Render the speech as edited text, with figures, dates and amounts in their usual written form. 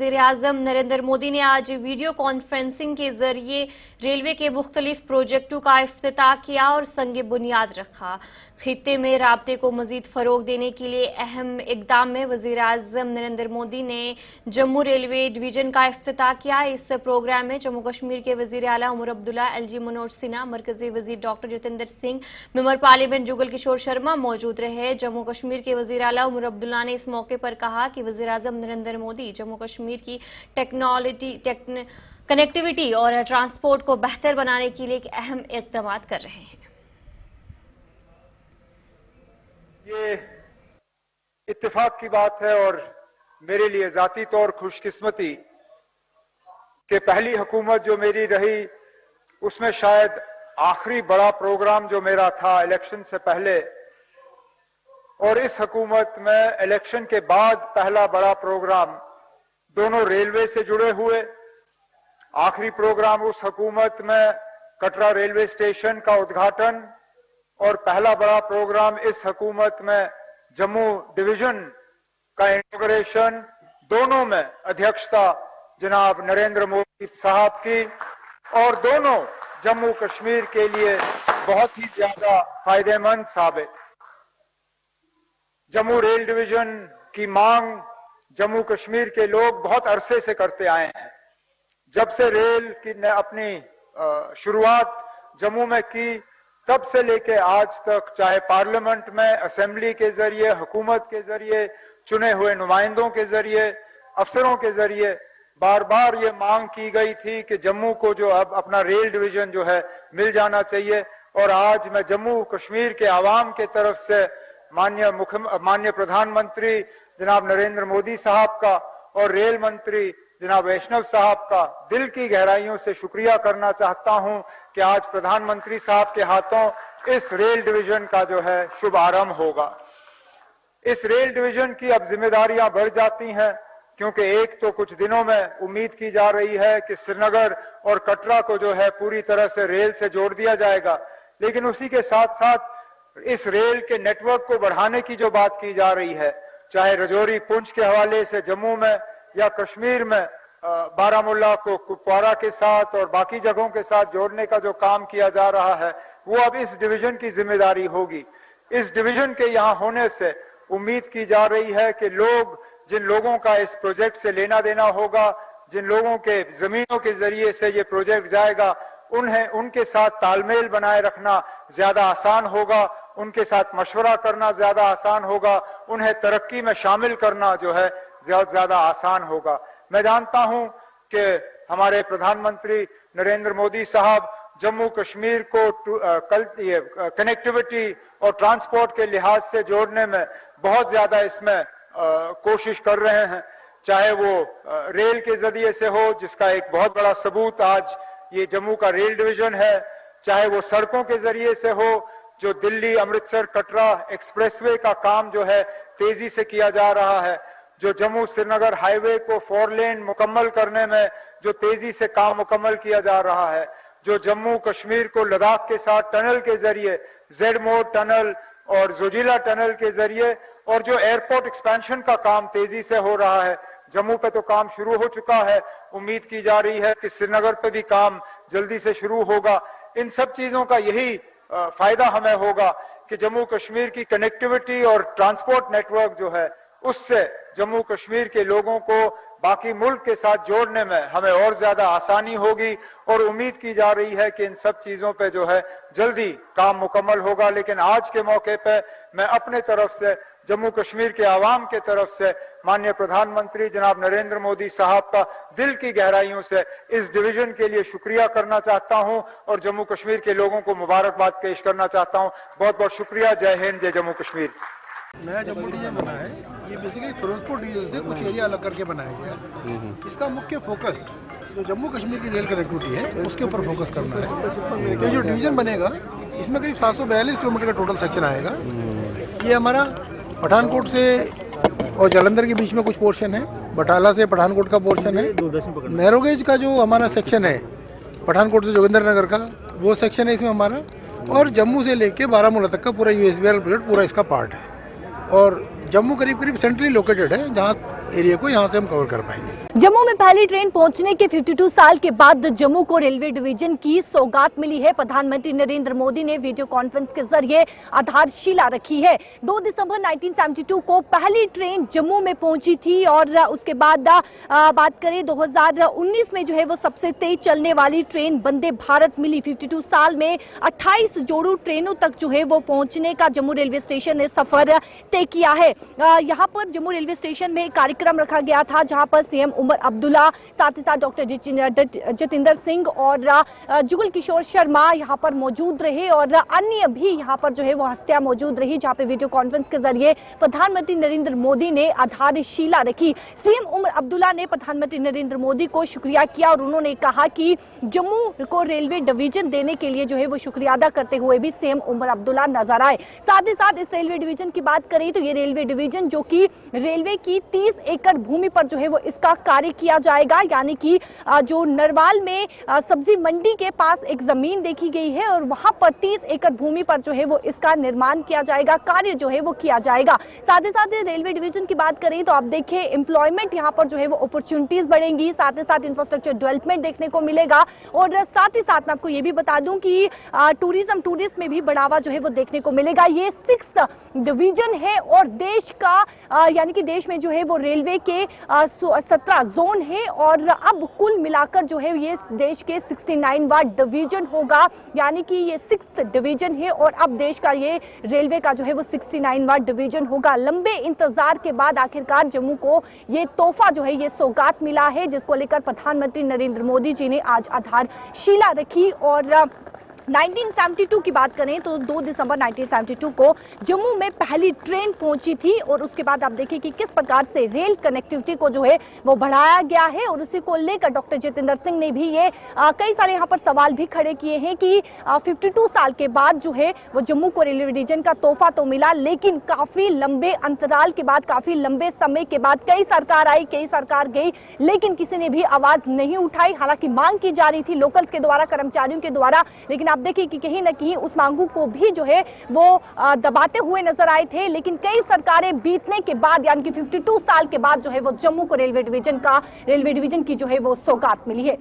वज़ीर-ए-आज़म नरेंद्र मोदी ने आज वीडियो कॉन्फ्रेंसिंग के जरिए रेलवे के मुख्तलिफ प्रोजेक्टों का इफ्तिताह किया और संग बुनियाद रखा। खित्ते में राब्ते को मजीद फरोग देने के लिए अहम इकदाम में वज़ीर-ए-आज़म नरेंद्र मोदी ने जम्मू रेलवे डिवीजन का इफ्तिताह किया। इस प्रोग्राम में जम्मू कश्मीर के वज़ीर आला उमर अब्दुल्ला, LG मनोज सिन्हा, मरकजी वज़ीर doctor Jitendra Singh, member parliament Jugal Kishore Sharma मौजूद रहे। जम्मू कश्मीर के वज़ीर आला उमर अब्दुल्ला ने इस मौके पर कहा कि वज़ीर-ए-आज़म नरेंद्र मोदी जम्मू कश्मीर की कनेक्टिविटी और ट्रांसपोर्ट को बेहतर बनाने के लिए अहम इक़दाम कर रहे हैं। ये इत्तेफाक की बात है और मेरे लिए जाती तौर खुशकिस्मती कि पहली हुकूमत जो मेरी रही उसमें शायद आखिरी बड़ा प्रोग्राम जो मेरा था इलेक्शन से पहले, और इस हुकूमत में इलेक्शन के बाद पहला बड़ा प्रोग्राम दोनों रेलवे से जुड़े हुए। आखिरी प्रोग्राम उस हुकूमत में कटरा रेलवे स्टेशन का उद्घाटन और पहला बड़ा प्रोग्राम इस हुकूमत में जम्मू डिवीजन का इनॉग्रेशन, दोनों में अध्यक्षता जनाब नरेंद्र मोदी साहब की, और दोनों जम्मू कश्मीर के लिए बहुत ही ज्यादा फायदेमंद साबित। जम्मू रेल डिवीजन की मांग जम्मू कश्मीर के लोग बहुत अरसे से करते आए हैं। जब से रेल की ने अपनी शुरुआत जम्मू में की, तब से लेके आज तक, चाहे पार्लियामेंट में असेंबली के जरिए, हुकूमत के जरिए, चुने हुए नुमाइंदों के जरिए, अफसरों के जरिए बार बार ये मांग की गई थी कि जम्मू को जो अब अपना रेल डिवीजन जो है मिल जाना चाहिए। और आज मैं जम्मू कश्मीर के आवाम के तरफ से माननीय प्रधानमंत्री जनाब नरेंद्र मोदी साहब का और रेल मंत्री जनाब वैष्णव साहब का दिल की गहराइयों से शुक्रिया करना चाहता हूं कि आज प्रधानमंत्री साहब के हाथों इस रेल डिवीजन का जो है शुभारंभ होगा। इस रेल डिवीजन की अब जिम्मेदारियां बढ़ जाती हैं, क्योंकि एक तो कुछ दिनों में उम्मीद की जा रही है कि श्रीनगर और कटरा को जो है पूरी तरह से रेल से जोड़ दिया जाएगा, लेकिन उसी के साथ साथ इस रेल के नेटवर्क को बढ़ाने की जो बात की जा रही है, चाहे रजौरी पुंछ के हवाले से जम्मू में या कश्मीर में बारामूला को कुपवारा के साथ और बाकी जगहों के साथ जोड़ने का जो काम किया जा रहा है, वो अब इस डिवीजन की जिम्मेदारी होगी। इस डिवीजन के यहाँ होने से उम्मीद की जा रही है कि जिन लोगों का इस प्रोजेक्ट से लेना देना होगा, जिन लोगों के जमीनों के जरिए से ये प्रोजेक्ट जाएगा, उनके साथ तालमेल बनाए रखना ज्यादा आसान होगा, उनके साथ मशवरा करना ज्यादा आसान होगा, उन्हें तरक्की में शामिल करना जो है ज्यादा आसान होगा। मैं जानता हूं कि हमारे प्रधानमंत्री नरेंद्र मोदी साहब जम्मू कश्मीर को कनेक्टिविटी और ट्रांसपोर्ट के लिहाज से जोड़ने में बहुत ज्यादा इसमें कोशिश कर रहे हैं, चाहे वो रेल के जरिए से हो, जिसका एक बहुत बड़ा सबूत आज ये जम्मू का रेल डिवीजन है, चाहे वो सड़कों के जरिए से हो, जो दिल्ली अमृतसर कटरा एक्सप्रेसवे का काम जो है तेजी से किया जा रहा है, जो जम्मू श्रीनगर हाईवे को 4 लेन मुकम्मल करने में जो तेजी से काम मुकम्मल किया जा रहा है, जो जम्मू कश्मीर को लद्दाख के साथ टनल के जरिए, जेड मोड़ टनल और जोजिला टनल के जरिए, और जो एयरपोर्ट एक्सपेंशन का काम तेजी से हो रहा है। जम्मू पे तो काम शुरू हो चुका है, उम्मीद की जा रही है कि श्रीनगर पे भी काम जल्दी से शुरू होगा। इन सब चीजों का यही फायदा हमें होगा कि जम्मू कश्मीर की कनेक्टिविटी और ट्रांसपोर्ट नेटवर्क जो है, उससे जम्मू कश्मीर के लोगों को बाकी मुल्क के साथ जोड़ने में हमें और ज्यादा आसानी होगी, और उम्मीद की जा रही है कि इन सब चीजों पे जो है जल्दी काम मुकम्मल होगा। लेकिन आज के मौके पे मैं अपने तरफ से, जम्मू कश्मीर के आवाम के तरफ से माननीय प्रधानमंत्री जनाब नरेंद्र मोदी साहब का दिल की गहराइयों से इस डिवीजन के लिए शुक्रिया करना चाहता हूं और जम्मू कश्मीर के लोगों को मुबारकबाद पेश करना चाहता हूं। बहुत बहुत शुक्रिया। जय हिंद, जय जम्मू कश्मीर। नया जम्मू डिवीजन बना है, ये बेसिकली फिरोजपुर डिवीजन से कुछ एरिया अलग करके बनाया गया। इसका मुख्य फोकस जो जम्मू कश्मीर की रेल कनेक्टिविटी है उसके ऊपर फोकस करना है। तो जो डिवीजन बनेगा इसमें करीब 742 किलोमीटर का टोटल सेक्शन आएगा। ये हमारा पठानकोट से और जालंधर के बीच में कुछ पोर्शन है, बटाला से पठानकोट का पोर्शन है, नैरोगेज का जो हमारा सेक्शन है पठानकोट से जोगिंदर नगर का वो सेक्शन है इसमें हमारा, और जम्मू से लेके बारामूला तक का पूरा यूएसबीआर प्रोजेक्ट पूरा इसका पार्ट है। और जम्मू करीब करीब सेंट्रली लोकेटेड है, जहाँ एरिया को यहाँ से हम कवर कर पाएंगे। जम्मू में पहली ट्रेन पहुंचने के 52 साल के बाद जम्मू को रेलवे डिवीजन की सौगात मिली है। प्रधानमंत्री नरेंद्र मोदी ने वीडियो कॉन्फ्रेंस के जरिए आधारशिला रखी है। 2 दिसंबर 1972 को पहली ट्रेन जम्मू में पहुंची थी और उसके बाद बात करें 2019 में जो है वो सबसे तेज चलने वाली ट्रेन वंदे भारत मिली। 52 साल में 28 जोड़ू ट्रेनों तक जो है वो पहुंचने का जम्मू रेलवे स्टेशन ने सफर तय किया है। यहाँ पर जम्मू रेलवे स्टेशन में एक कार्यक्रम रखा गया था जहां पर सीएम उमर अब्दुल्ला, साथ ही साथ डॉक्टर जतिंदर सिंह और जुगल किशोर शर्मा यहाँ पर मौजूद रहे और अन्य भी यहाँ पर जो है वो हस्तियां मौजूद रही, जहाँ पे वीडियो कॉन्फ्रेंस के जरिए प्रधानमंत्री नरेंद्र मोदी ने आधारशिला रखी। सीएम उमर अब्दुल्ला ने प्रधानमंत्री नरेंद्र मोदी को शुक्रिया किया और उन्होंने कहा कि जम्मू को रेलवे डिवीजन देने के लिए जो है वो शुक्रिया अदा करते हुए भी सीएम उमर अब्दुल्ला नजर आए। साथ ही साथ इस रेलवे डिवीजन की बात करें तो ये रेलवे डिवीजन जो कि रेलवे की 30 एकड़ भूमि पर जो है वो इसका कार्य किया जाएगा, यानी कि जो नरवाल में सब्जी मंडी के पास एक जमीन देखी गई है और वहां पर 30 एकड़ भूमि पर जो है वो इसका निर्माण किया जाएगा, कार्य जो है वो किया जाएगा। साथ ही साथ रेलवे डिवीजन की बात करें तो आप देखें एम्प्लॉयमेंट यहाँ पर जो है वो अपॉर्चुनिटीज बढ़ेंगी, साथ ही साथ इंफ्रास्ट्रक्चर डेवलपमेंट देखने को मिलेगा और साथ ही साथ मैं आपको ये भी बता दूं कि टूरिज्म में भी बढ़ावा जो है वो देखने को मिलेगा। ये 6th डिवीजन है और देश का यानी कि देश में जो है वो रेलवे के 17 जोन है और अब कुल मिलाकर जो है ये देश के 69वां डिवीजन होगा, यानी कि ये 6th डिवीजन है और अब देश का ये रेलवे का जो है वो 69वां डिवीजन होगा। लंबे इंतजार के बाद आखिरकार जम्मू को ये तोहफा जो है ये सौगात मिला है, जिसको लेकर प्रधानमंत्री नरेंद्र मोदी जी ने आज आधारशिला रखी। और 1972 की बात करें तो 2 दिसंबर 1972 को जम्मू में पहली ट्रेन पहुंची थी और उसके बाद आप देखिए कि किस प्रकार से रेल कनेक्टिविटी को जो है वो बढ़ाया गया है और उसी को लेकर डॉक्टर जतिंदर सिंह ने भी ये कई सारे यहाँ पर सवाल भी खड़े किए हैं कि 52 साल के बाद जो है वो जम्मू को रेलवे डिवीजन का तोहफा तो मिला, लेकिन काफी लंबे अंतराल के बाद, काफी लंबे समय के बाद कई सरकार आई, कई सरकार गई, लेकिन किसी ने भी आवाज नहीं उठाई। हालांकि मांग की जा रही थी लोकल्स के द्वारा, कर्मचारियों के द्वारा, लेकिन आप देखिए कि कहीं ना कहीं उस मांगों को भी जो है वो दबाते हुए नजर आए थे। लेकिन कई सरकारें बीतने के बाद यानी कि 52 साल के बाद जो है वो जम्मू को रेलवे डिवीजन की जो है वो सौगात मिली है।